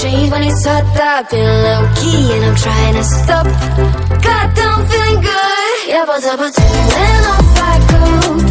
change when it's hot. I've been low key and I'm trying to stop. Goddamn, feeling good. Yeah, but when off I go.